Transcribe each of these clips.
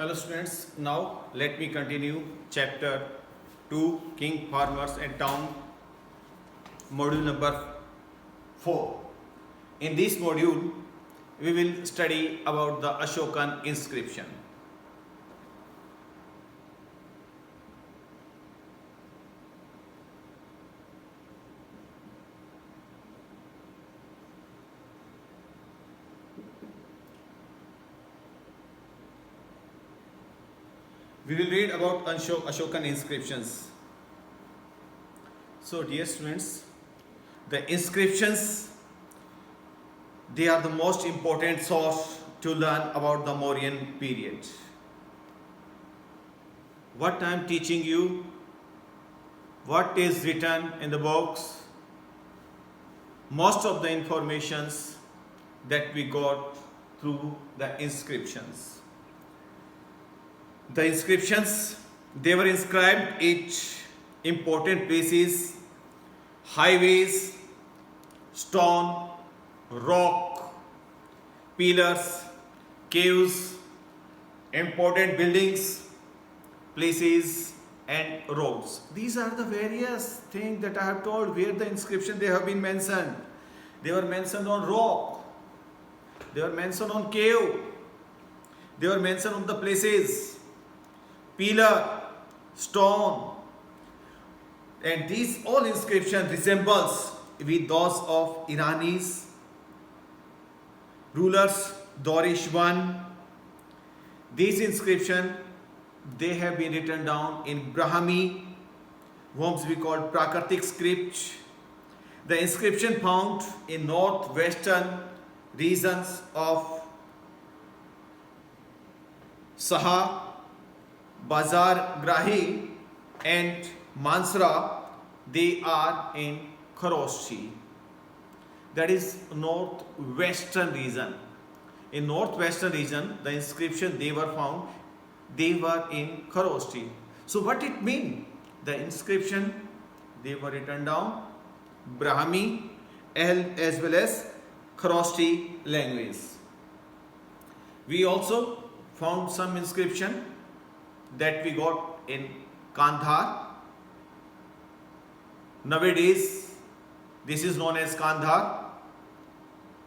Hello students, now let me continue chapter 2 King, Farmers and Town, module number 4. In this module, we will study about the Ashokan inscription. We will read about Ashokan inscriptions. So dear students, the inscriptions, they are the most important source to learn about the Mauryan period. What I am teaching you, what is written in the books, most of the informations that we got through the inscriptions. The inscriptions, they were inscribed at important places, highways, stone, rock, pillars, caves, important buildings, places and roads. These are the various things that I have told where the inscription they have been mentioned. They were mentioned on rock, they were mentioned on cave, they were mentioned on the places, pillar, stone, and these all inscription resembles with those of Irani's rulers Dorish I. These inscription they have been written down in Brahmi, what we call Prakritic script. The inscription found in northwestern regions of Saha, Bazar Grahi and Mansura, they are in Kharoshti. That is northwestern region. In northwestern region, the inscription they were found, they were in Kharoshti. So what it mean? The inscription they were written down Brahmi as well as Kharoshti language. We also found some inscription that we got in Kandhar. Nowadays, this is known as Kandhar.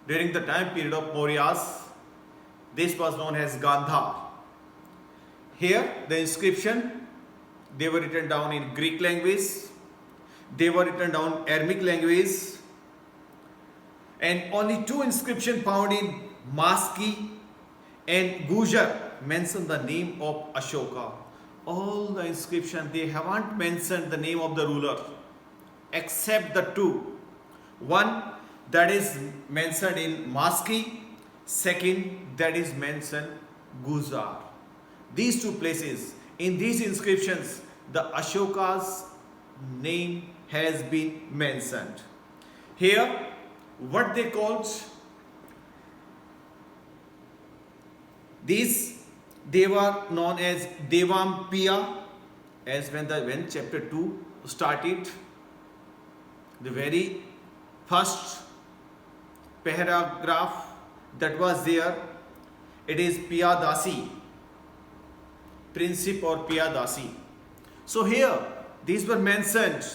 During the time period of Mauryas, this was known as Gandhar. Here, the inscription, they were written down in Greek language, they were written down Aramaic language, and only two inscriptions found in Maski and Gujar mention the name of Ashoka. All the inscription they haven't mentioned the name of the ruler except the two. One that is mentioned in Maski, second that is mentioned Gujar. These two places, in these inscriptions, the Ashoka's name has been mentioned. Here, what they called these, they were known as Devampiya, as when chapter 2 started, the very first paragraph that was there, it is Piyadasi, Princip or Piyadasi. So here, these were mentioned,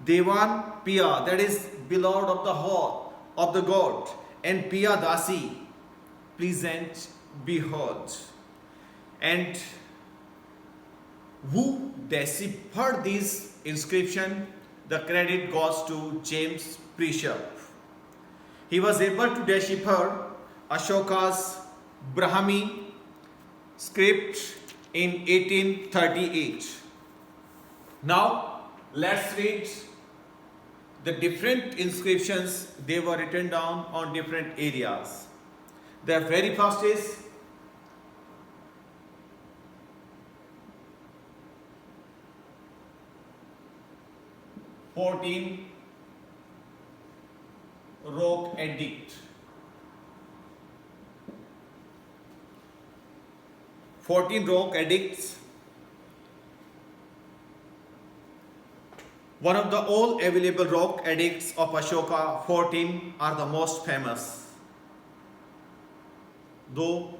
Devan Piya, that is beloved of the whole of the God, and Piyadasi, pleasant behold. And who deciphered this inscription? The credit goes to James Bishop. He was able to decipher Ashoka's Brahmi script in 1838. Now let's read the different inscriptions they were written down on different areas. The very first is Rock Edict. 14 rock edicts. One of the all available rock edicts of Ashoka, 14 are the most famous. Though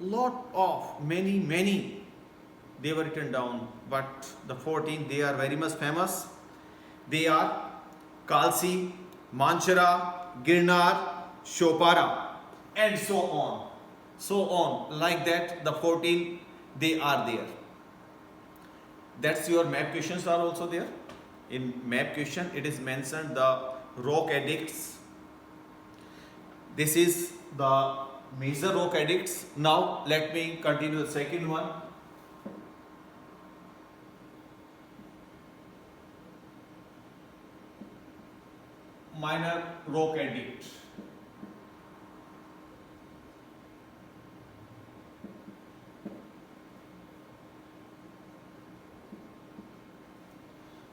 lot of many they were written down, but the 14 they are very much famous. They are Kalsi, Manchara, Girnar, Shopara, and so on. So on. Like that, the 14 they are there. That's your map questions are also there. In map question, it is mentioned the rock addicts. This is the major rock addicts. Now let me continue the second one. Minor rock addict.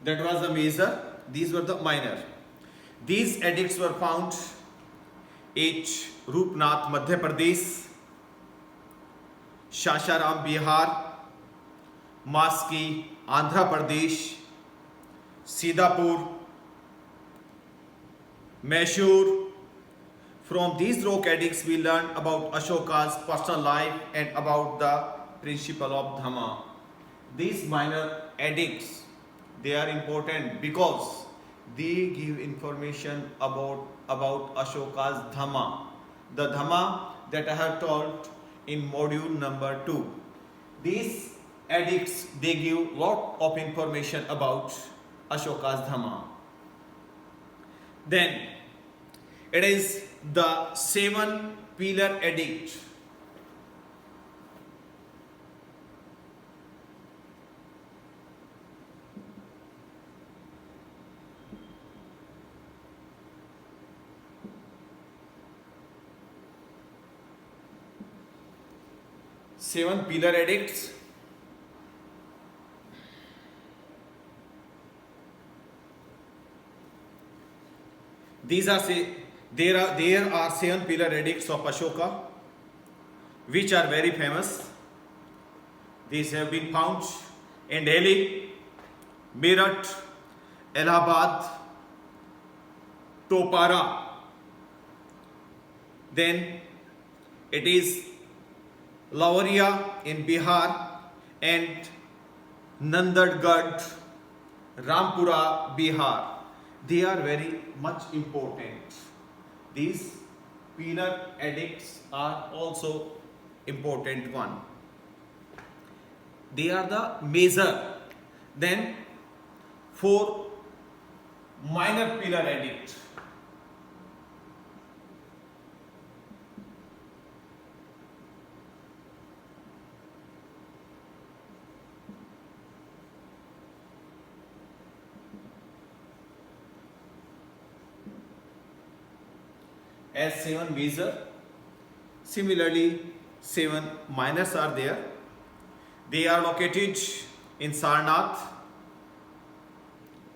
That was the major, these were the minor. These addicts were found at Roopnath, Madhya Pradesh, Shasharam, Bihar, Maski, Andhra Pradesh, Sidapur, Mysore. From these rock addicts we learn about Ashoka's personal life and about the principle of Dhamma. These minor addicts, they are important because they give information about Ashoka's Dhamma. The Dhamma that I have told in module number 2. These addicts, they give lot of information about Ashoka's Dhamma. Then it is the 7 pillar edict. Seven pillar edicts. These are there are 7 pillar edicts of Ashoka, which are very famous. These have been found in Delhi, Meerut, Allahabad, Topara. Then it is Lawariya in Bihar and Nandadgarh, Rampura, Bihar. They are very much important. These pillar edicts are also important one. They are the major. Then 4 minor pillar edict. As 7 major, similarly 7 minors are there. They are located in Sarnath,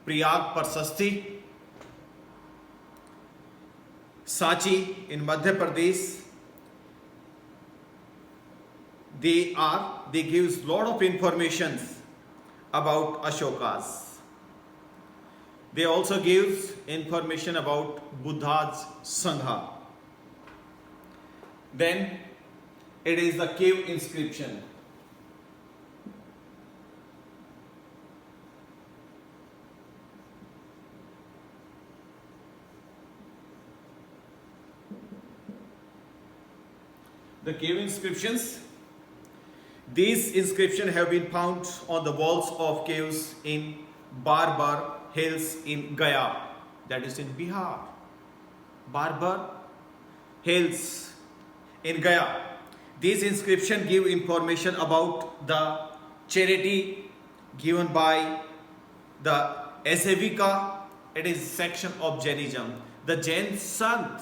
Prayag Parsasti, Sachi in Madhya Pradesh. They gives lot of information about Ashokas. They also gives information about Buddha's Sangha. Then it is the cave inscription. The cave inscriptions. These inscriptions have been found on the walls of caves in Barbar Hills in Gaya, that is in Bihar. Barbar Hills in Gaya. These inscriptions give information about the charity given by the Asavika. It is section of Jainism. The Jain Sant,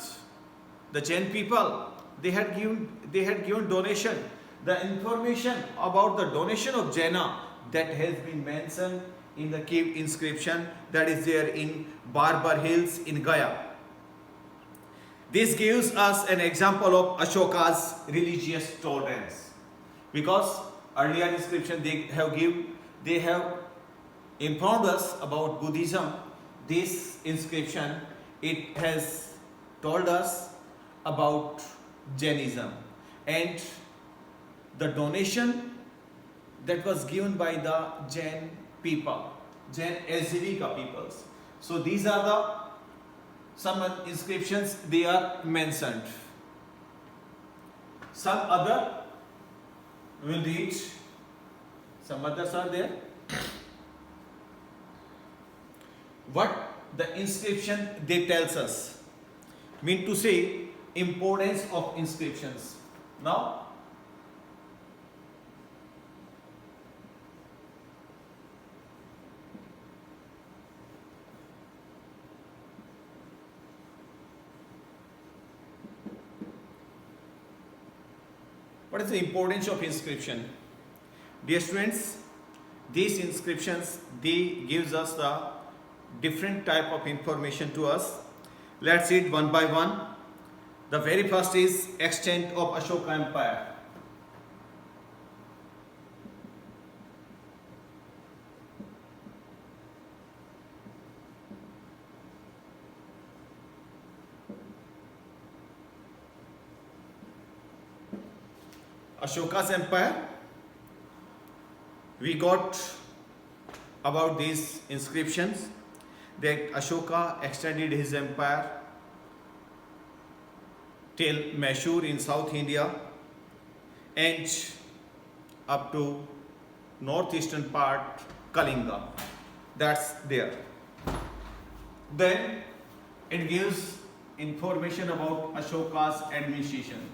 the Jain people, they had given donation. The information about the donation of Jaina that has been mentioned in the cave inscription that is there in Barbar Hills in Gaya. This gives us an example of Ashoka's religious tolerance, because earlier inscription they have informed us about Buddhism. This inscription, it has told us about Jainism, and the donation that was given by the Jain people, Jain Azivika peoples. So these are the some inscriptions they are mentioned. Some other will read. Some others are there. What the inscription they tells us, mean to say importance of inscriptions. Now what is the importance of inscription? Dear students, these inscriptions they gives us the different type of information to us. Let's see it one by one. The very first is extent of Ashoka Empire. Ashoka's empire, we got about these inscriptions that Ashoka extended his empire till Mysore in South India and up to northeastern part Kalinga. That's there. Then it gives information about Ashoka's administration.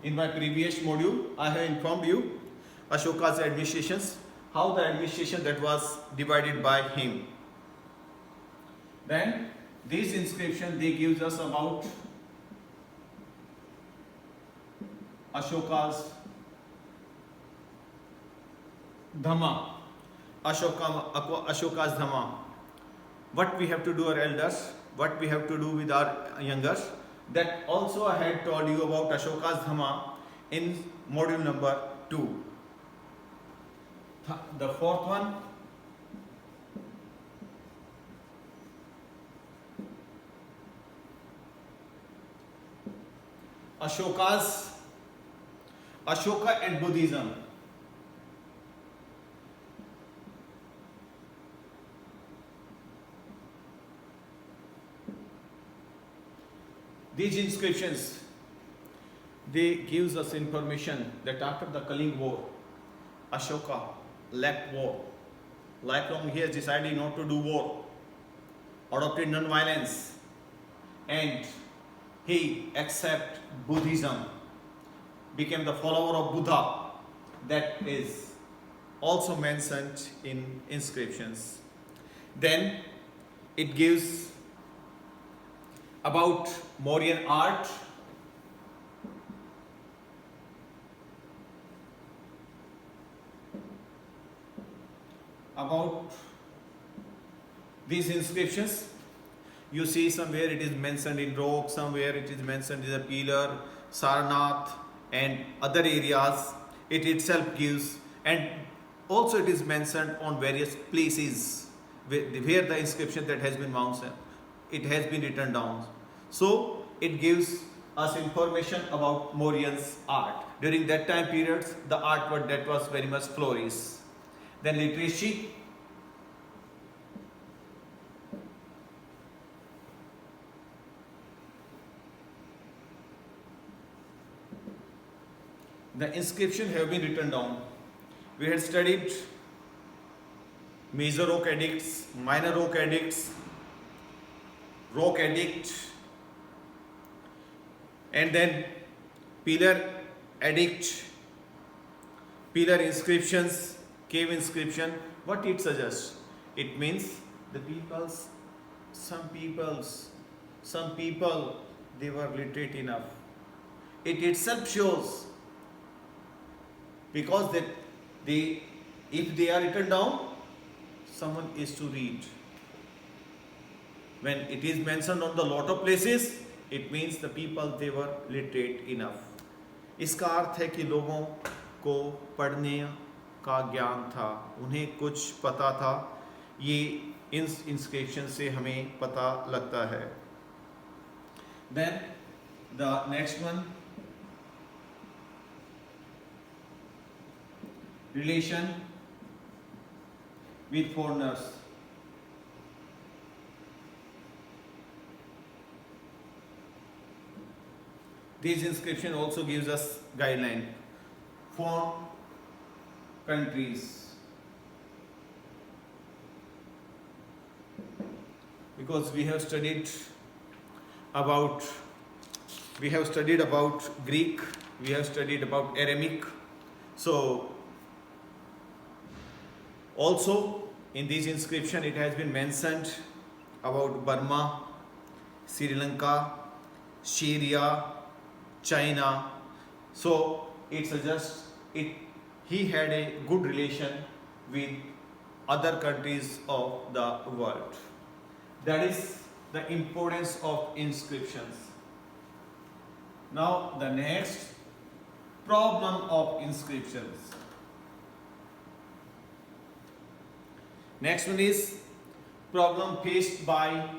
In my previous module, I have informed you Ashoka's administrations, how the administration that was divided by him. Then this inscription they gives us about Ashoka's Dhamma, Ashoka's Dhamma. What we have to do our elders, what we have to do with our youngers. That also I had told you about Ashoka's Dhamma in module number 2. The fourth one, Ashoka and Buddhism. These inscriptions, they gives us information that after the Kalinga war, Ashoka left war. Lifelong he has decided not to do war, adopted non-violence, and he accepted Buddhism, became the follower of Buddha. That is also mentioned in inscriptions. Then it gives about Mauryan art, about these inscriptions. You see somewhere it is mentioned in rock, somewhere it is mentioned in a pillar, Sarnath and other areas. It itself gives, and also it is mentioned on various places where the inscription that has been mounted, it has been written down. So it gives us information about Mauryan's art. During that time periods, the art that was very much flourished. Then literature. The inscription have been written down. We had studied major rock edicts, minor rock edicts, rock edict, and then pillar edict, pillar inscriptions, cave inscription. What it suggests? It means the peoples, some people, they were literate enough. It itself shows, because that if they are written down, someone is to read. When it is mentioned on the lot of places, it means the people they were literate enough. इसका अर्थ है कि लोगों को पढ़ने का ज्ञान था, उन्हें कुछ पता था, ये इन इंस्क्रिप्शन से हमें पता लगता है। Then the next one, relation with foreigners. This inscription also gives us guideline for countries, because we have studied about Greek, we have studied about Aramaic. So also in this inscription it has been mentioned about Burma, Sri Lanka, Syria, China. So it suggests he had a good relation with other countries of the world. That is the importance of inscriptions. Now the next problem of inscriptions. Next one is problem faced by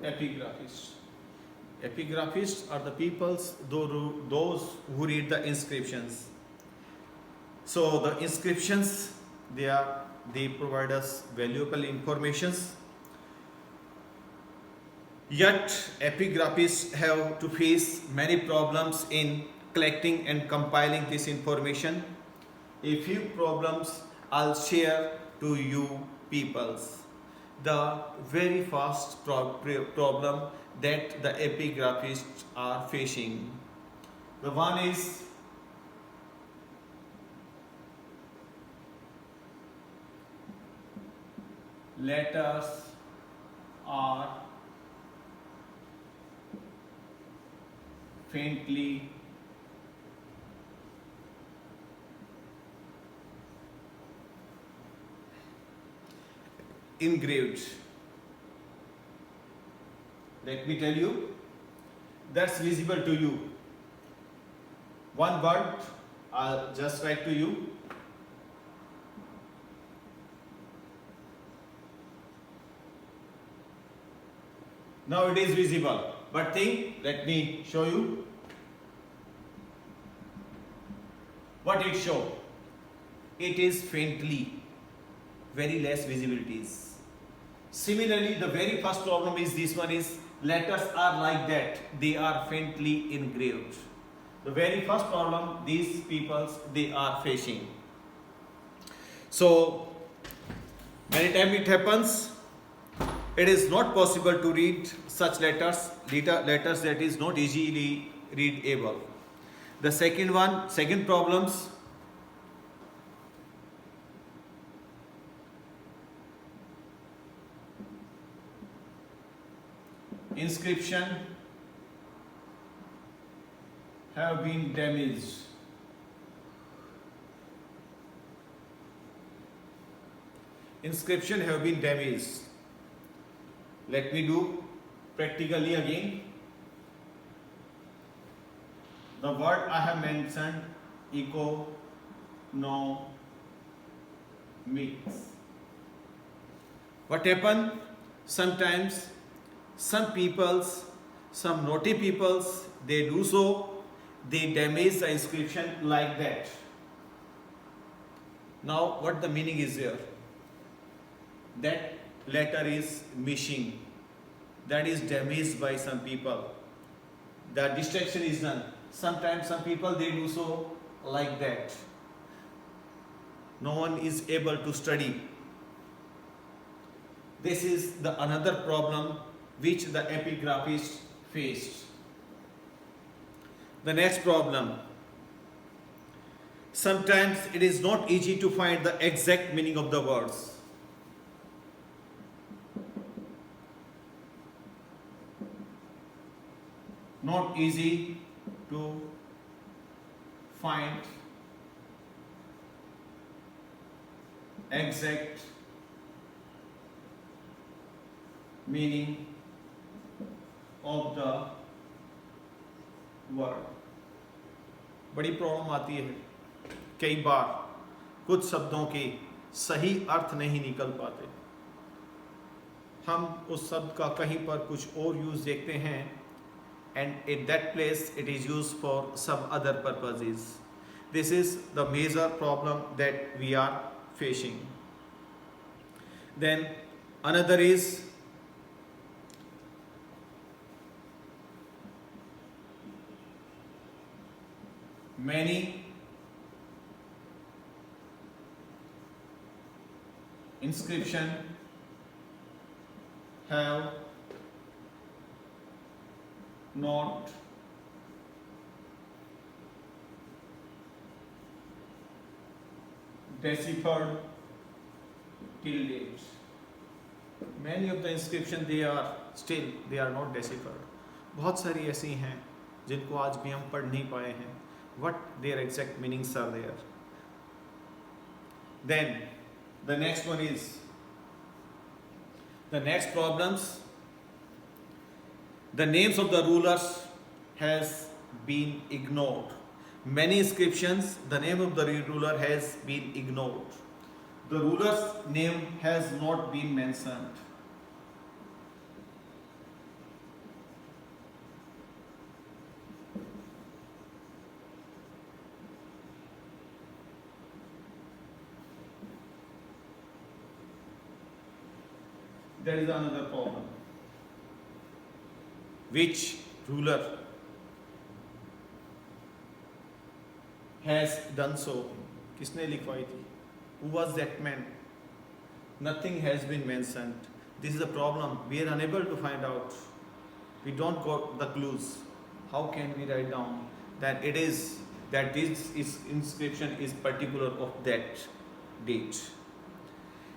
epigraphists. Epigraphists are the peoples, those who read the inscriptions. So the inscriptions, they provide us valuable informations. Yet epigraphists have to face many problems in collecting and compiling this information. A few problems I'll share to you peoples. The very first problem that the epigraphists are facing. The one is letters are faintly engraved. Let me tell you, that's visible to you. One word I'll just write to you. Now it is visible, but let me show you what it shows. It is faintly, very less visibilities. Similarly, the very first problem is this one is letters are like that, they are faintly engraved. The very first problem these peoples they are facing. So many times it happens, it is not possible to read such letters that is not easily readable. The second problems, inscription have been damaged. Inscription have been damaged. Let me do practically again. The word I have mentioned, economics. What happened? Sometimes some peoples, some naughty peoples, they do so, they damage the inscription like that. Now what the meaning is here? That letter is missing, that is damaged by some people, the destruction is done. Sometimes some people they do so like that. No one is able to study. This is the another problem which the epigraphists faced. The next problem, sometimes it is not easy to find the exact meaning of the words. Not easy to find exact meaning of the word. बड़ी problem आती है, कई बार कुछ शब्दों के सही अर्थ नहीं निकल पाते, हम उस शब्द का कहीं पर कुछ और यूज देखते हैं, and at that place it is used for some other purposes. This is the major problem that we are facing. Then another is many inscription have not deciphered till date. Many of the inscription they are not deciphered. बहुत सारी ऐसी हैं जिनको आज भी हम पढ़ नहीं पाए हैं. What their exact meanings are there. Then the next one is the next problems. The names of the rulers has been ignored. Many inscriptions, the name of the ruler has been ignored. The ruler's name has not been mentioned. There is another problem. Which ruler has done so? किसने लिखवाई थी? Who was that man? Nothing has been mentioned. This is a problem. We are unable to find out. We don't got the clues. How can we write down that it is that this inscription is particular of that date?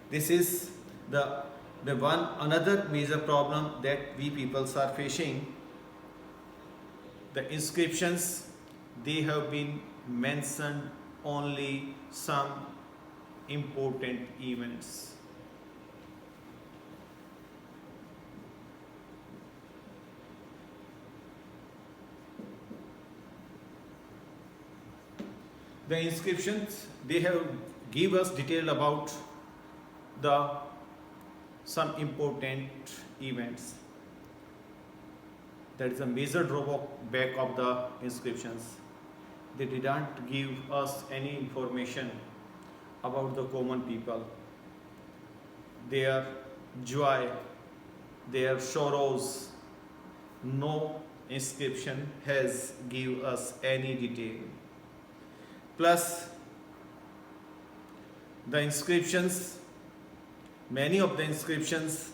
This is the one another major problem that we peoples are facing. The inscriptions, they have been mentioned only some important events. The inscriptions, they have give us detail about the some important events. That is a major drawback of the inscriptions. They didn't give us any information about the common people, their joy, their sorrows. No inscription has give us any detail. Plus the inscriptions, many of the inscriptions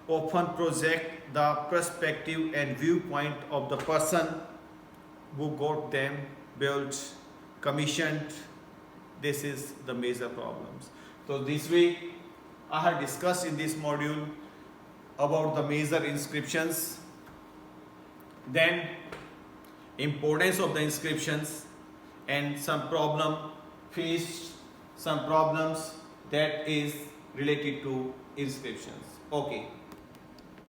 often project the perspective and viewpoint of the person who got them built, commissioned. This is the major problems. So this way I have discussed in this module about the major inscriptions, then importance of the inscriptions, and some problems that is related to inscriptions. Okay.